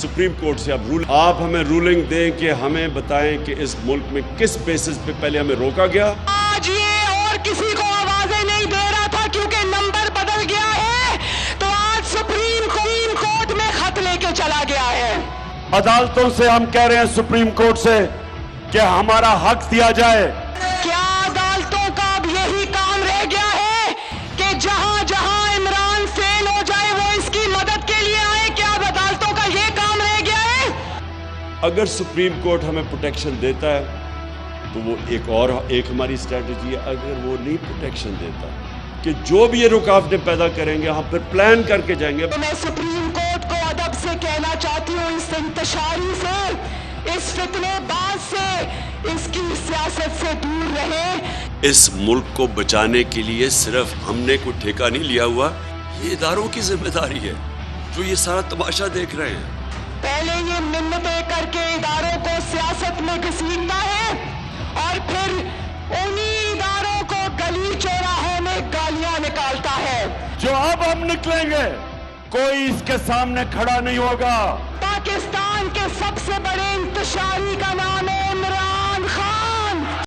Supreme court से अब आप हमें रूलिंग दें कि हमें बताएं कि इस मुल्क में किस बेसिस पे पहले हमें रोका गया। आज ये और किसी को आवाजें नहीं दे रहा था क्योंकि नंबर बदल गया है, तो आज सुप्रीम कोर्ट में खत लेके चला गया है। अदालतों से हम कह रहे हैं सुप्रीम कोर्ट से कि हमारा हक दिया जाए। क्या अदालतों का अब यही काम रह गया है कि जहां जहां इमरान फेल हो जाए वो इसकी मदद के लिए आए? क्या अब अदालतों का ये काम रह गया है? अगर सुप्रीम कोर्ट हमें प्रोटेक्शन देता है तो वो एक हमारी स्ट्रेटजी है। अगर वो नहीं प्रोटेक्शन देता कि जो भी ये रुकावटें पैदा करेंगे हम फिर प्लान करके जाएंगे। तो मैं सुप्रीम कोर्ट को अदब से कहना चाहती हूँ, इस इंतशारी से, इस फितनेबाज से, इसकी सियासत से दूर रहे। इस मुल्क को बचाने के लिए सिर्फ हमने कोई ठेका नहीं लिया हुआ, ये इदारों की जिम्मेदारी है जो ये सारा तमाशा देख रहे हैं। पहले ये मिन्नतें करके इदारों को सियासत में घसीटता है और फिर उन्हीं इदारों को गली चौराहों में गालियां निकालता है। जो अब हम निकलेंगे कोई इसके सामने खड़ा नहीं होगा। पाकिस्तान के सबसे बड़े इंतशारी का नाम